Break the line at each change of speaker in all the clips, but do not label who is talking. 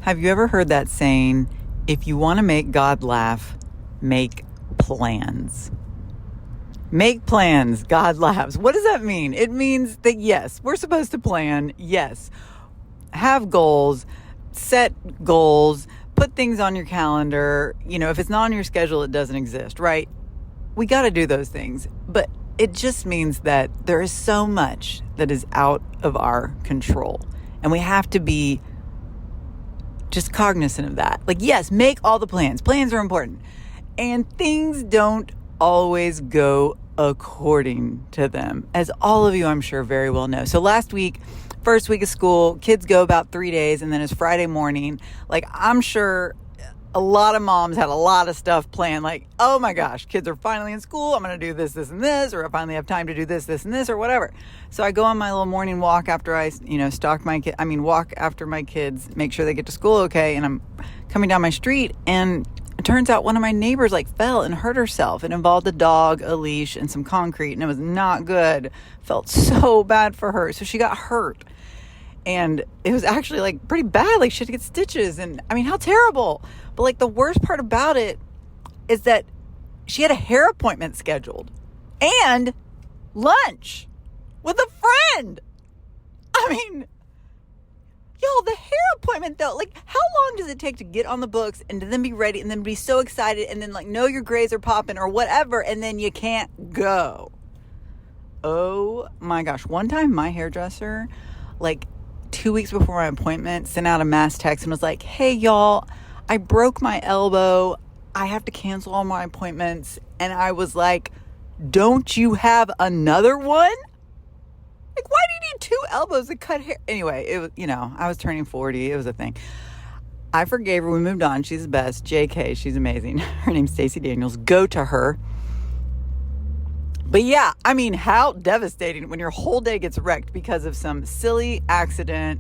Have you ever heard that saying, if you want to make God laugh, make plans? Make plans, God laughs. What does that mean? It means that yes, we're supposed to plan. Yes, have goals, set goals, put things on your calendar. You know, if it's not on your schedule, it doesn't exist, right? We got to do those things. But it just means that there is so much that is out of our control. And we have to be just cognizant of that. Like, yes, make all the plans. Plans are important. And things don't always go according to them, as all of you, I'm sure, very well know. So last week, first week of school, kids go about 3 days, and then it's Friday morning. Like, I'm sure a lot of moms had a lot of stuff planned. Like, oh my gosh, kids are finally in school. I'm going to do this, this, and this, or I finally have time to do this, this, and this, or whatever. So I go on my little morning walk after I, walk after my kids, make sure they get to school okay. And I'm coming down my street, and it turns out one of my neighbors fell and hurt herself. It involved a dog, a leash, and some concrete, and it was not good. Felt so bad for her. So she got hurt. And it was actually pretty bad. She had to get stitches. And I mean, how terrible. But the worst part about it is that she had a hair appointment scheduled and lunch with a friend. I mean, y'all, the hair appointment though, how long does it take to get on the books and to then be ready and then be so excited and then know your grades are popping or whatever, and then you can't go? Oh my gosh. One time my hairdresser, 2 weeks before my appointment, sent out a mass text and was like, hey y'all, I broke my elbow. I have to cancel all my appointments. And I was like, don't you have another one? Why do you need 2 elbows to cut hair? Anyway, it was, I was turning 40. It was a thing. I forgave her. We moved on. She's the best. JK, she's amazing. Her name's Stacey Daniels. Go to her. But yeah, I mean, how devastating when your whole day gets wrecked because of some silly accident.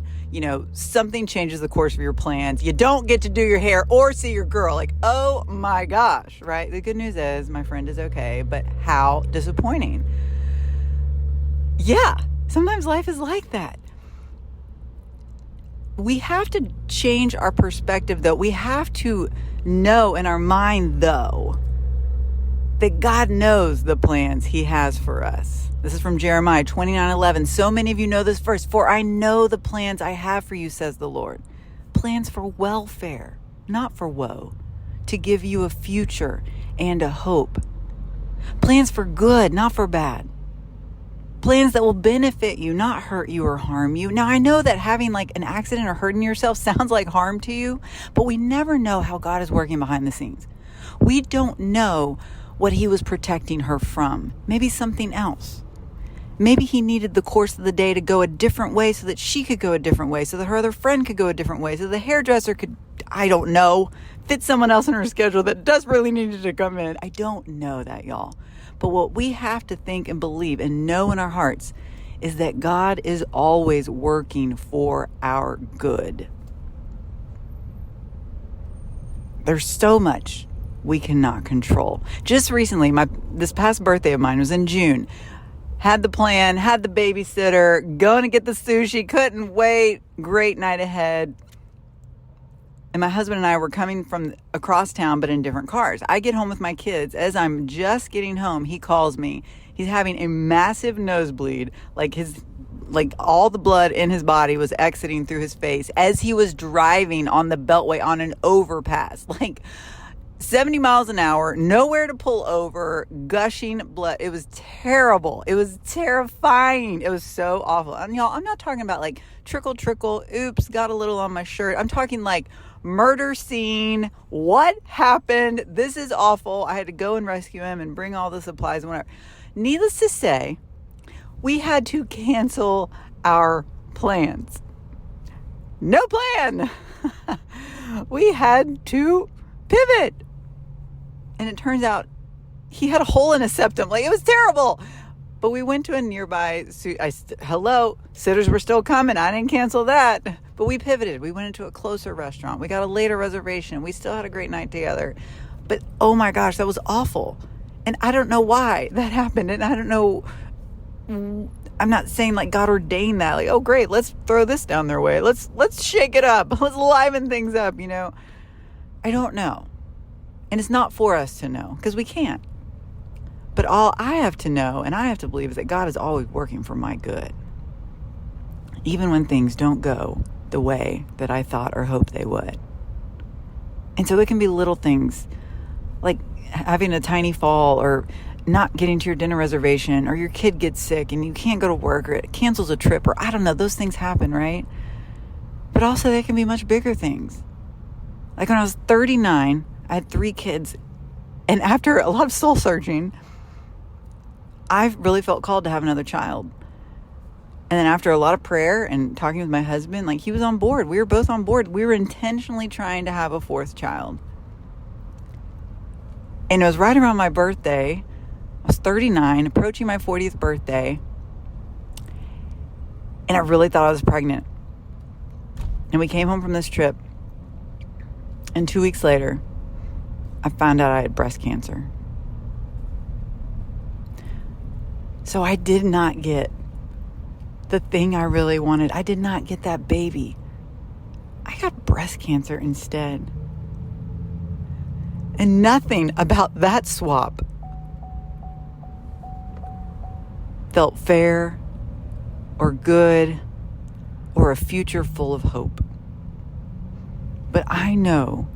Something changes the course of your plans. You don't get to do your hair or see your girl. Oh my gosh, right? The good news is my friend is okay, but how disappointing. Yeah, sometimes life is like that. We have to change our perspective, though. We have to know in our mind, though, that God knows the plans he has for us. This is from Jeremiah 29:11. So many of you know this verse. For I know the plans I have for you, says the Lord. Plans for welfare, not for woe, to give you a future and a hope. Plans for good, not for bad. Plans that will benefit you, not hurt you or harm you. Now, I know that having an accident or hurting yourself sounds like harm to you, but we never know how God is working behind the scenes. We don't know what he was protecting her from. Maybe something else. Maybe he needed the course of the day to go a different way so that she could go a different way, so that her other friend could go a different way, so the hairdresser could, I don't know, fit someone else in her schedule that desperately needed to come in. I don't know that, y'all. But what we have to think and believe and know in our hearts is that God is always working for our good. There's so much we cannot control. Just recently, this past birthday of mine was in June. Had the plan, had the babysitter, going to get the sushi, couldn't wait. Great night ahead. And my husband and I were coming from across town, but in different cars. I get home with my kids. As I'm just getting home, he calls me. He's having a massive nosebleed, all the blood in his body was exiting through his face as he was driving on the Beltway on an overpass. 70 miles an hour, nowhere to pull over, gushing blood. It was terrible. It was terrifying. It was so awful. And y'all, I'm not talking about trickle, oops, got a little on my shirt. I'm talking murder scene. What happened? This is awful. I had to go and rescue him and bring all the supplies and whatever. Needless to say, we had to cancel our plans. No plan. We had to pivot. And it turns out he had a hole in his septum. It was terrible. But we went to a nearby, sitters were still coming. I didn't cancel that. But we pivoted. We went into a closer restaurant. We got a later reservation. We still had a great night together. But oh my gosh, that was awful. And I don't know why that happened. And I don't know I'm not saying like God ordained that. Like, oh, great, let's throw this down their way. Let's shake it up. Let's liven things up, I don't know. And it's not for us to know because we can't. But all I have to know and I have to believe is that God is always working for my good. Even when things don't go the way that I thought or hoped they would. And so it can be little things like having a tiny fall or not getting to your dinner reservation or your kid gets sick and you can't go to work or it cancels a trip or I don't know, those things happen, right? But also they can be much bigger things. Like when I was 39, I had 3 kids. And after a lot of soul searching, I really felt called to have another child. And then after a lot of prayer and talking with my husband, like he was on board. We were both on board. We were intentionally trying to have a 4th child. And it was right around my birthday. I was 39, approaching my 40th birthday. And I really thought I was pregnant. And we came home from this trip. And 2 weeks later, I found out I had breast cancer. So I did not get the thing I really wanted. I did not get that baby. I got breast cancer instead. And nothing about that swap felt fair or good or a future full of hope. But I know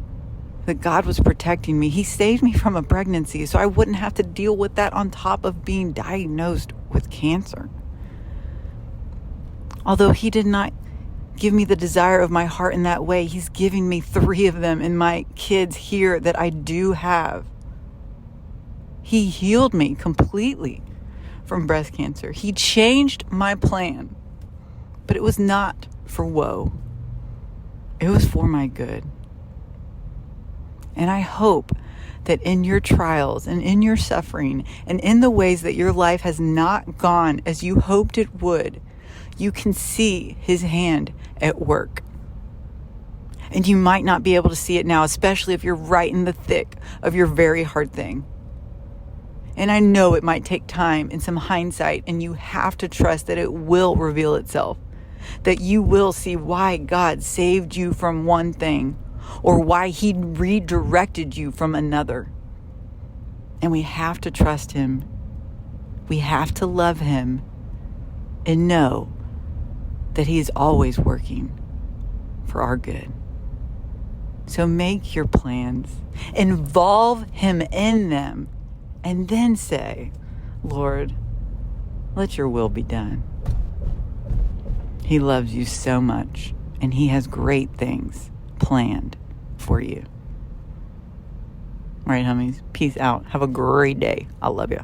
that God was protecting me. He saved me from a pregnancy so I wouldn't have to deal with that on top of being diagnosed with cancer. Although He did not give me the desire of my heart in that way, He's giving me 3 of them in my kids here that I do have. He healed me completely from breast cancer. He changed my plan, but it was not for woe. It was for my good. And I hope that in your trials and in your suffering and in the ways that your life has not gone as you hoped it would, you can see His hand at work. And you might not be able to see it now, especially if you're right in the thick of your very hard thing. And I know it might take time and some hindsight, and you have to trust that it will reveal itself. That you will see why God saved you from one thing or why He redirected you from another. And we have to trust Him. We have to love Him and know that He is always working for our good. So make your plans, involve Him in them, and then say, Lord, let your will be done. He loves you so much, and He has great things planned for you. All right, homies. Peace out. Have a great day. I love you.